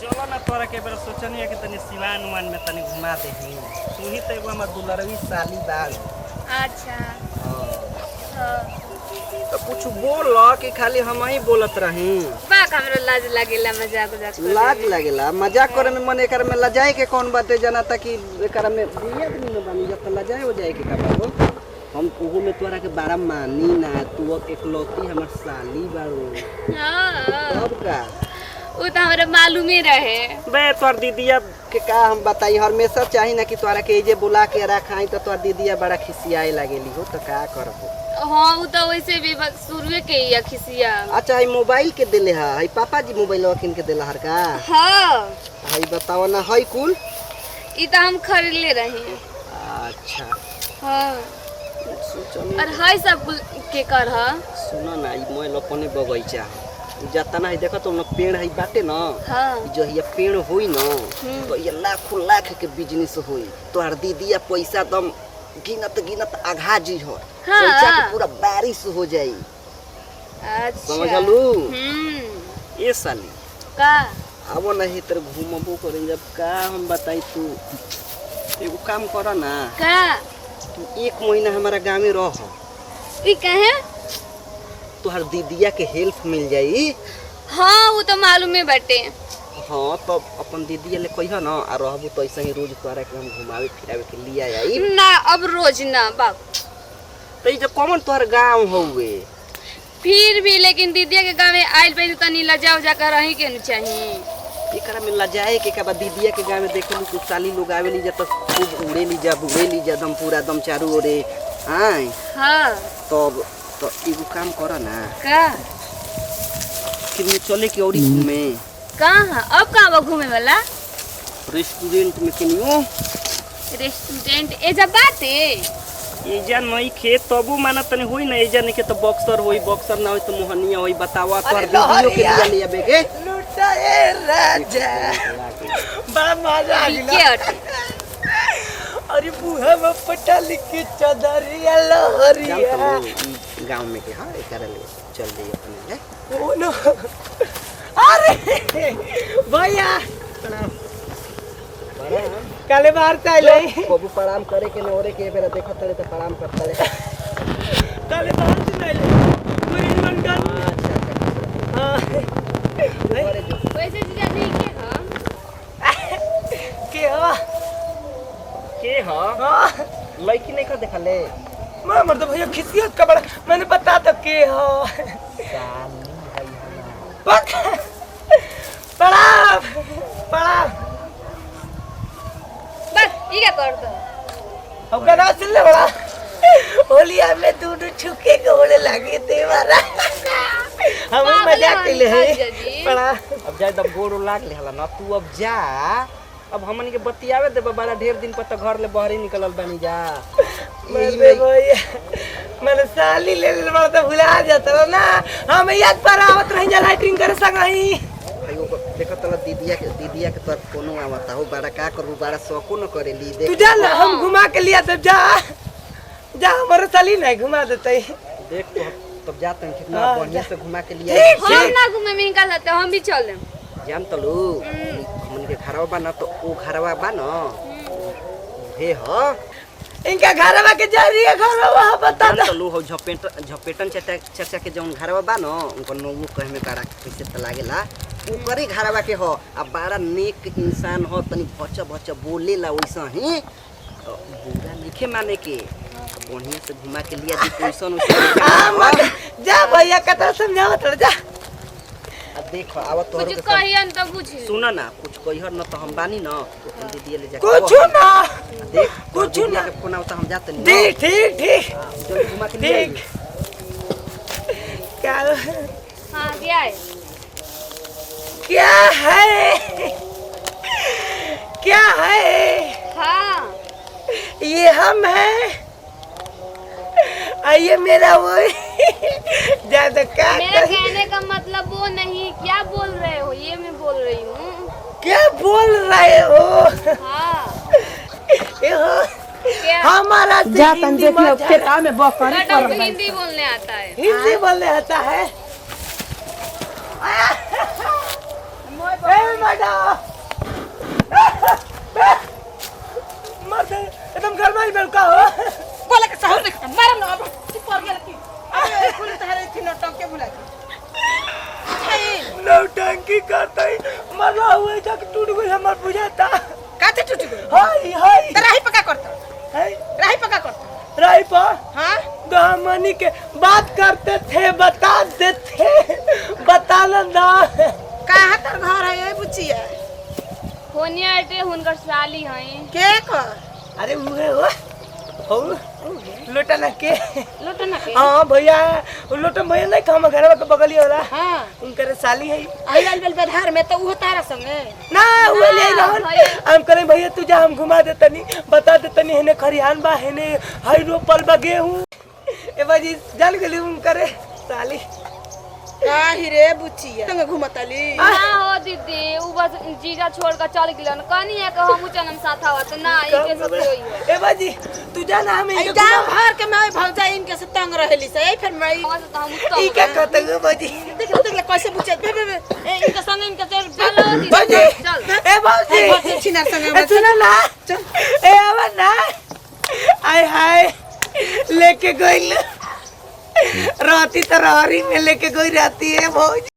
चलो ना तोरा के बेर सोचनी है कि तनी सिवान उवान में तनी घुमा दे। तू ही तो एगो हमर दुलरवी साली बाल। अच्छा तो कुछ बोल कि खाली हम ही बोलत रही। बाक हमरो लाज लागेला मजाक उजाक करे लाज लागेला मजाक करे में मन एकर में लजाए के कौन बात है जाना ता कि एकर में बिया आदमी में बनी जब लजाए हो जाए के का बाबू। हम कोहू में तोरा के बारा मानी ना तू एकलौती हमर साली बारू। हां तब का वो तो हमरा मालूम ही रहे। बे तोर दीदिया के का हम बताई हमेशा चाही ना कि तोरा के जे बुला के रखाई तो तोर दीदिया बड़ा खिसियाए लागेली हो तो का करबो। हां वो तो वैसे भी शुरुए के ही खिसिया। अच्छा है मोबाइल के देले है पापा जी मोबाइल किन के देला हर का। हां हई बताओ ना हई कुल ई तो हम खरीद ले रही। अच्छा हां और हई सब के कर ह सुनो ना ई मोय अपने बगीचा जाता ना देखो तो लोग पेड़ है बाटे ना। हाँ। जो ये पेड़ हुई ना तो ये लाखों लाख के बिजनेस हुई तोहर दीदिया पैसा दम गिनत गिनत आघा जी हो। हाँ। पैसा के पूरा बारिश हो जाई। अच्छा समझलू ये साली का आवो नहीं तेरे घूमबो करें जब का हम बताई तू एगो काम करो ना का तू 1 महीना हमारा गांव में रह। ई कहे तोहर दीदिया के हेल्प मिल जाई। हाँ वो तो मालूम है बटे। हाँ तो अपन दीदी ले कहियो ना आ रहबू तो ऐसे ही रोज तोरा के हम घुमावे फिरावे के लिए आई ना अब रोज ना बाप। तो ये जो कॉमन तोहर गांव होवे फिर भी लेकिन दीदिया के गांव में आइल पे तनी लजा उजा कर रही के चाहिए। एकरा में लजाए के का दीदिया के गांव में देखलू कुछ साली लोग आवे ली जा तो खूब उड़े ली जा बुड़े ली जा दम पूरा दम चारू ओरे हां। हां तब तो एगो काम करो ना का कि में चले के औरी घूमे कहां अब कहां घूमे वाला रेस्टोरेंट में केनियो रेस्टोरेंट ए जब बाते एजा नहीं खेत तबू माना तने होई ना एजा नहीं के तो बक्सर होई बक्सर ना होई तो मोहनिया होई बतावा तोर वीडियो के लिए ले आबे के लुटा ए राजा बड़ा मजा आ के अरे बुहा में पटा लिख के चदरिया लहरिया गांव में के हां एकरा ले चल दे अपने है ओ नो अरे भैया काले बाहर से आइले बाबू प्रणाम करे के नोरे के बेरा देखत तड़े तो प्रणाम करता रे काले बाहर से आइले पूरी मनगन। अच्छा हां वैसे जीजा नहीं के हो हां लड़की नहीं का देखा ले मैं मर्द भैया खिसियत का बड़ा मैंने बता तो के हो साली भाई हमारा प्रणाम बस ई क्या कर दो अब गाना सुन ले बड़ा होलिया में दूध छुके गोले लागे देवारा हम मजाक के ले है बड़ा अब जाए तब गोड़ लाग ले हला ना तू अब जा अब हमन के बतियावे दे बड़ा ढेर दिन पर तो घर ले बहरी निकलल बनी जा मेरे भैया मैंने साली ले ले बड़ा तो भुला जाता ना हम याद पर आवत रही जा लाइटिंग करे संगही भाई देखो तो दीदिया के तो कोनो आवता हो बड़ा का करू बड़ा शौको न करे ली देख तू जा हम घुमा के लिया तब जा जा हमारे साली नहीं घुमा देते देख तो तब जाते हैं कितना बढ़िया से घुमा के लिया हम ना घूमे में निकल जाते हम भी चलें जान तो लो हमन के घरवा बा ना तो ओ घरवा बा ना हे हो इनका घरवा के जा रही है घरवा बता तो लो हो झपेटन चाचा के जौन घरवा बा ना उनको नोऊ कहे में बड़ा कैसे त लागेला ऊपरी घरवा के हो अब बड़ा नेक इंसान हो तनी भच्चा बोलेला वैसा ही बुरा लिखे माने के बढ़िया से घुमा के लिया दी कैसन जा भैया कथा समझावत जा देखो आवत तोहर कुछ कहियन तो बुझी सुना ना कुछ कहियन ना तो हम बानी ना अपन दीदी ले जा कुछ ना देख कुछ ना के फोन आवता हम जाते नहीं ठीक ठीक ठीक जल्दी घुमा के ले ठीक क्या हां दिया है क्या है क्या है हां ये हम हैं आइए मेरा वो ज्यादा क्या मेरा कहने का मतलब वो नहीं क्या बोल रहे हो ये मैं बोल रही हूँ क्या बोल रहे हो क्या हमारा जा तन देख लो खेता में बकरी बट पर हमको हिंदी बोलने आता है हिंदी बोलने आता है मैडम हुए जाके टूट गई हमार बुझाता। काते टूट गई हाय हाय तो राही पका करता हाय राही पका करता राई पा हां दामनी के बात करते थे बता देते बता ना कहाँ तर घर है ये बुचिया होनिया एटे हुनकर साली हैं के कर अरे उहे हो लोटा ना के लोटा ना के हाँ भैया वो लोटा भैया नहीं काम घर के बगली वाला हां उनकर साली है आइल बेल बेधार में तो वो तारा संगे ना वो ले रहन हम करे भैया तू जा हम घुमा दे तनी बता दे तनी हेने खरिहान बा हेने हई रोपल बा गेहूं ए बाजी जल गेली उनकर साली काहे रे बुचिया संगे घुमतली ना हो दीदी उ बस जीजा छोड़ के चल गेलन कनी है कि हम चनम साथ आवत ना इके से कोई हो ए बाजी तू जा ना हमें आई गांव भर के मैं भौजा इनके से तंग रहेली से ए फिर मैं हम ई क्या कहते हो बाजी देख देख कैसे बुचिया ए इनके संगे इनके तेरे चलो दीदी बाजी चल ए बाजी बहुत छिनार संगे सुना ना ए आवा ना आय हाय लेके गइल राती तो रहरी में लेके गई रहती है भौजी।